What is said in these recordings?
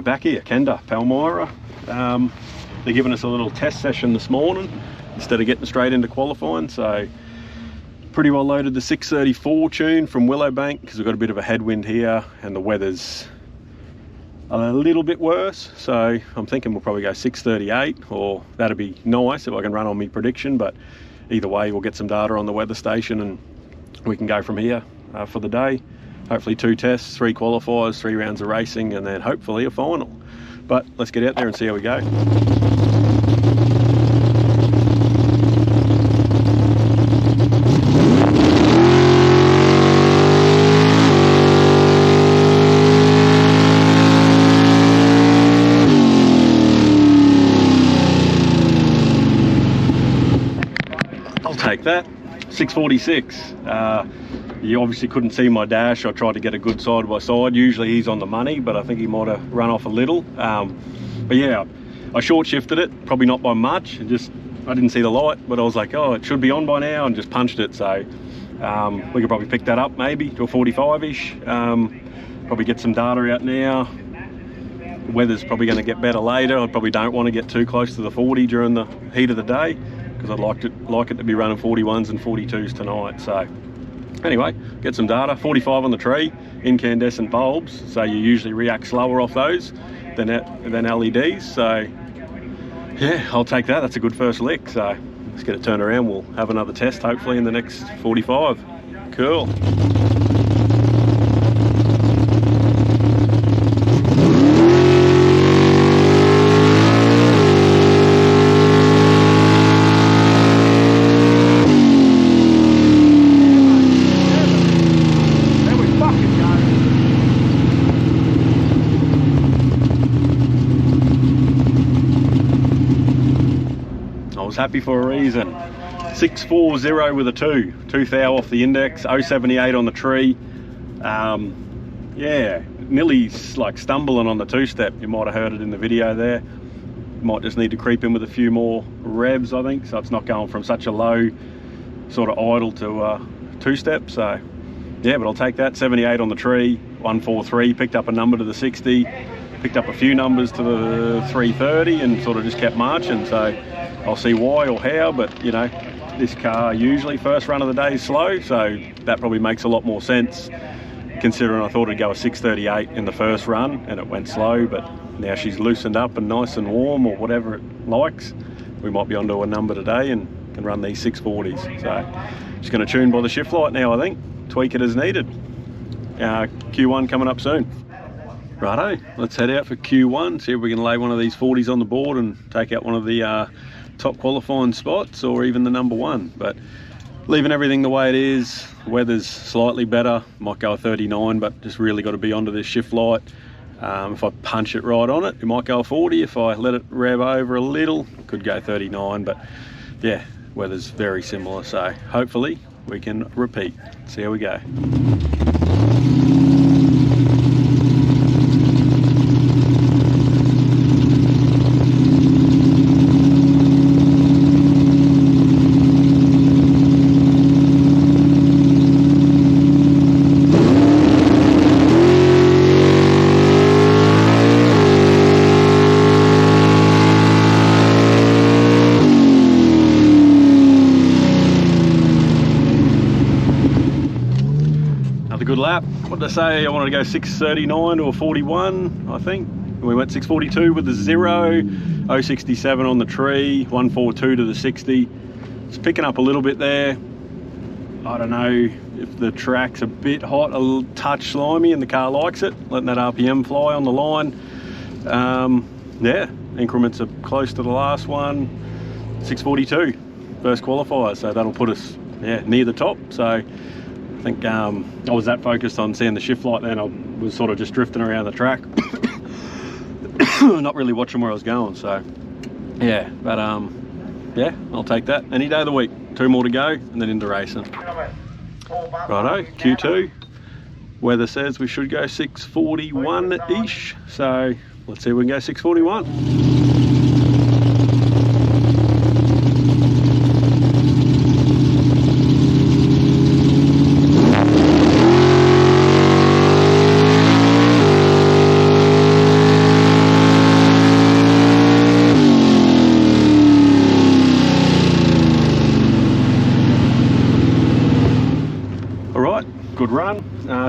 we're back here, Kenda, Palmyra. They're giving us a little test session this morning instead of getting straight into qualifying, so pretty well loaded the 634 tune from Willowbank because we've got a bit of a headwind here and the weather's a little bit worse, so I'm thinking we'll probably go 638, or that'd be nice if I can run on my prediction, but either way we'll get some data on the weather station and we can go from here for the day. Hopefully 2 tests, 3 qualifiers, 3 rounds of racing, and then hopefully a final. But let's get out there and see how we go. I'll take that. 646. You obviously couldn't see my dash. I tried to get a good side by side. Usually he's on the money, but I think he might have run off a little. But yeah, I short shifted it, probably not by much. I didn't see the light, but I was like, oh, it should be on by now, and just punched it. So we could probably pick that up maybe to a 45-ish. Probably get some data out now. The weather's probably going to get better later. I probably don't want to get too close to the 40 during the heat of the day, because I'd like it to be running 41s and 42s tonight. So anyway, get some data. 45 on the tree, incandescent bulbs, so you usually react slower off those than LEDs. So yeah, I'll take that. That's a good first lick. So let's get it turned around. We'll have another test hopefully in the next 45. Cool. Happy for a reason. 640 with a 2 thou off the index, 078 on the tree. Yeah, nearly like stumbling on the 2-step. You might have heard it in the video there. Might just need to creep in with a few more revs, I think, so it's not going from such a low sort of idle to 2-step. So yeah, but I'll take that. 78 on the tree, 143, picked up a number to the 60, picked up a few numbers to the 330, and sort of just kept marching. So I'll see why or how, but you know, this car usually first run of the day is slow, so that probably makes a lot more sense considering I thought it'd go a 638 in the first run and it went slow, but now she's loosened up and nice and warm, or whatever it likes. We might be onto a number today and can run these 640s. So just going to tune by the shift light now, I think. Tweak it as needed. Q1 coming up soon. Righto, let's head out for Q1, see if we can lay one of these 40s on the board and take out one of the top qualifying spots, or even the number 1. But leaving everything the way it is, weather's slightly better, might go a 39, but just really got to be onto this shift light. If I punch it right on it, it might go a 40. If I let it rev over a little, it could go 39. But yeah, weather's very similar, so hopefully we can repeat. See how we go. Good lap. What did I say? I wanted to go 639 to a 41, I think. And we went 642 with the 0, 067 on the tree, 142 to the 60. It's picking up a little bit there. I don't know if the track's a bit hot, a touch slimy, and the car likes it, letting that RPM fly on the line. Yeah, increments are close to the last one. 642, first qualifier, so that'll put us near the top. So I think I was that focused on seeing the shift light then, I was sort of just drifting around the track, not really watching where I was going. So yeah, but yeah, I'll take that any day of the week. 2 more to go and then into racing. Righto, Q2. Weather says we should go 641-ish, so let's see if we can go 641.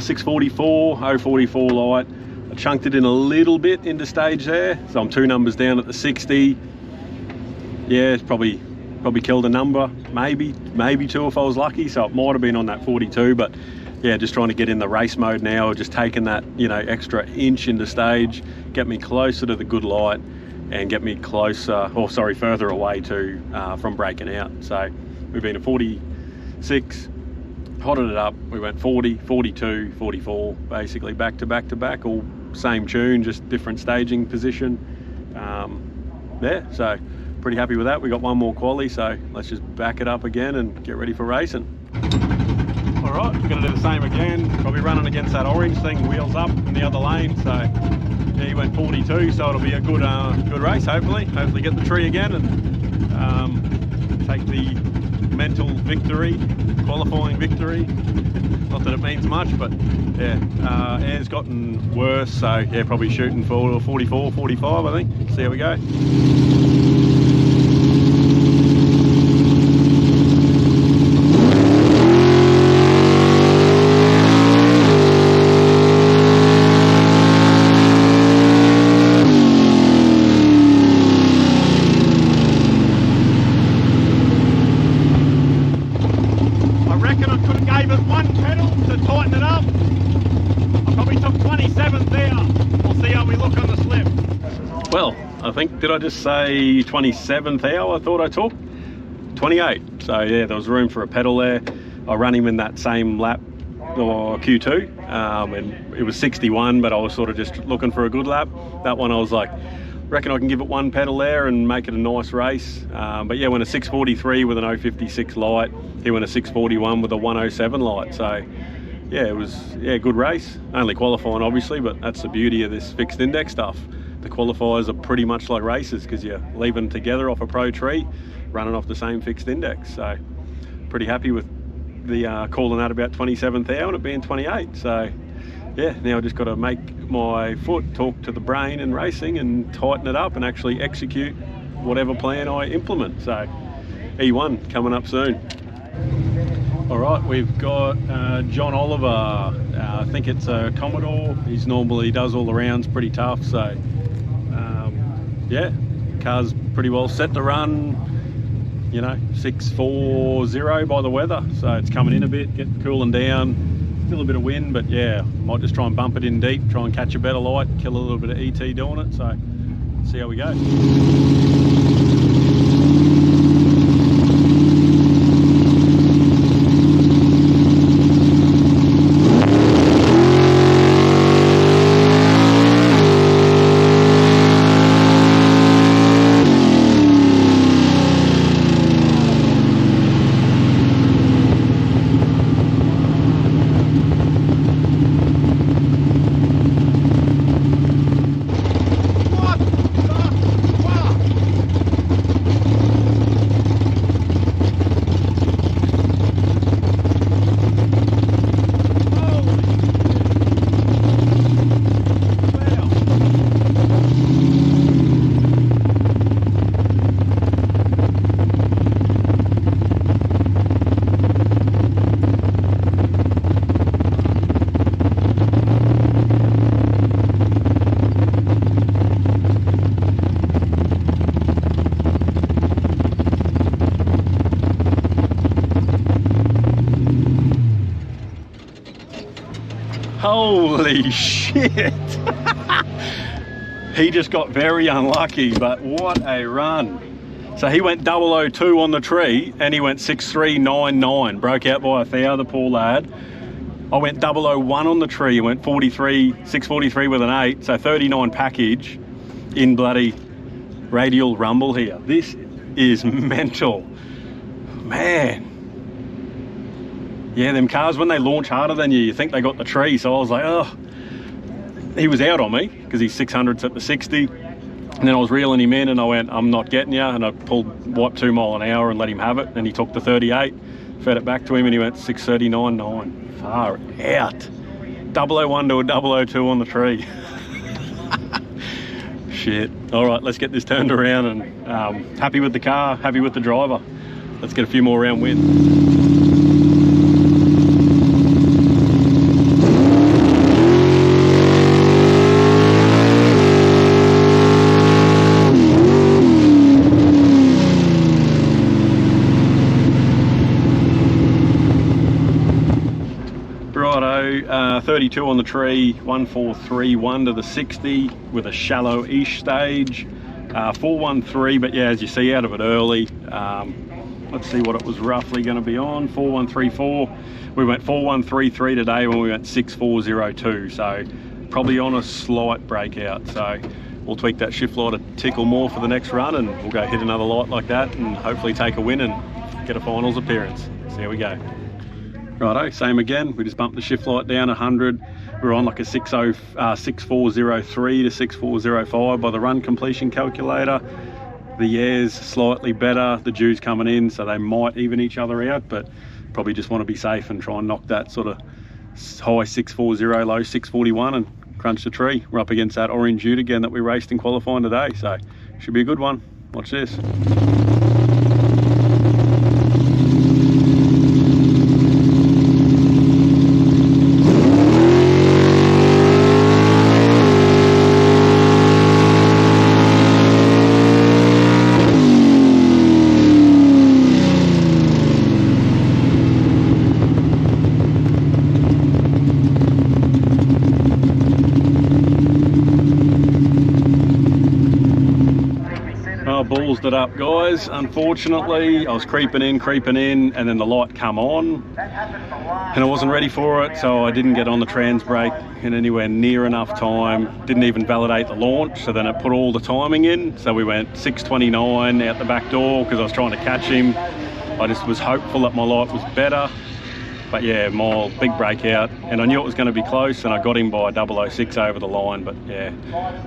644, 044 light. I chunked it in a little bit into stage there, so I'm 2 numbers down at the 60. Yeah, it's probably killed a number, maybe 2 if I was lucky, so it might have been on that 42, but yeah, just trying to get in the race mode now, just taking that, you know, extra inch into stage, get me closer to the good light and get me closer, further away to from breaking out. So we've been at 46, hotted it up, we went 40, 42, 44, basically back to back to back, all same tune, just different staging position. Yeah, so pretty happy with that. We got one more quali, so let's just back it up again and get ready for racing. All right, we're gonna do the same again. Probably running against that orange thing, wheels up in the other lane. So yeah, he went 42, so it'll be a good race, hopefully. Hopefully get the tree again and take the mental victory, qualifying victory. Not that it means much, but yeah, air's gotten worse, so yeah, probably shooting for 44, 45, I think. See how we go. Well, I think, did I just say 27th hour I thought I took? 28. So yeah, there was room for a pedal there. I ran him in that same lap, or Q2, and it was 61, but I was sort of just looking for a good lap. That one I was like, reckon I can give it one pedal there and make it a nice race. But yeah, went a 643 with an 056 light. He went a 641 with a 107 light. So yeah, it was good race. Only qualifying obviously, but that's the beauty of this fixed index stuff. The qualifiers are pretty much like races because you're leaving together off a pro tree, running off the same fixed index. So pretty happy with the calling that about 27th hour and it being 28. So yeah, now I just got to make my foot talk to the brain in racing and tighten it up and actually execute whatever plan I implement. So E1 coming up soon. All right, we've got John Oliver. I think it's a Commodore. He's normally does all the rounds pretty tough. So yeah, car's pretty well set to run, you know, 640 by the weather. So it's coming in a bit, getting cooling down, still a bit of wind, but yeah, might just try and bump it in deep, try and catch a better light, kill a little bit of ET doing it. So see how we go. Holy shit! He just got very unlucky, but what a run. So he went 002 on the tree and he went 6399, broke out by a thou, the poor lad. I went 001 on the tree and went 643 with an 8, so 39 package in bloody radial rumble here. This is mental, man. Yeah, them cars, when they launch harder than you, you think they got the tree. So I was like, oh, he was out on me because he's 600s at the 60. And then I was reeling him in and I went, I'm not getting you. And I wiped 2 mile an hour and let him have it. And he took the 38, fed it back to him and he went 639.9. Far out. 001 to a 002 on the tree. Shit. All right, let's get this turned around and happy with the car, happy with the driver. Let's get a few more round win. 32 on the tree, 1431 to the 60 with a shallow-ish stage. 413, but yeah, as you see, out of it early. Let's see what it was roughly going to be on. 4134. We went 4133 today when we went 6402, so probably on a slight breakout. So we'll tweak that shift light a tickle more for the next run, and we'll go hit another light like that and hopefully take a win and get a finals appearance. So here we go. Righto, same again. We just bumped the shift light down 100. We're on like a 6403 to 6405 by the run completion calculator. The air's slightly better, the dew's coming in, so they might even each other out, but probably just want to be safe and try and knock that sort of high 640, low 641 and crunch the tree. We're up against that orange ute again that we raced in qualifying today, so should be a good one. Watch this. Ballsed it up, guys. Unfortunately, I was creeping in, and then the light come on, and I wasn't ready for it, so I didn't get on the trans brake in anywhere near enough time. Didn't even validate the launch, so then it put all the timing in. So we went 629 out the back door because I was trying to catch him. I just was hopeful that my light was better. But yeah, my big breakout, and I knew it was going to be close, and I got him by 006 over the line. But yeah,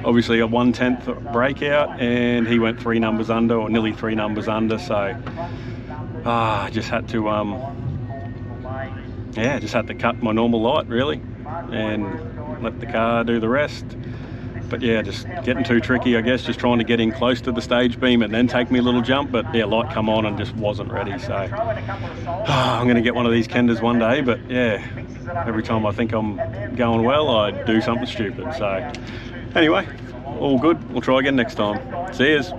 obviously a 1/10 breakout, and he went 3 numbers under, or nearly 3 numbers under. So I just had to yeah, just had to cut my normal light really and let the car do the rest. But yeah, just getting too tricky, I guess, just trying to get in close to the stage beam and then take me a little jump. But yeah, light come on and just wasn't ready. So I'm going to get one of these Kendas one day. But yeah, every time I think I'm going well, I do something stupid. So anyway, all good. We'll try again next time. See yous.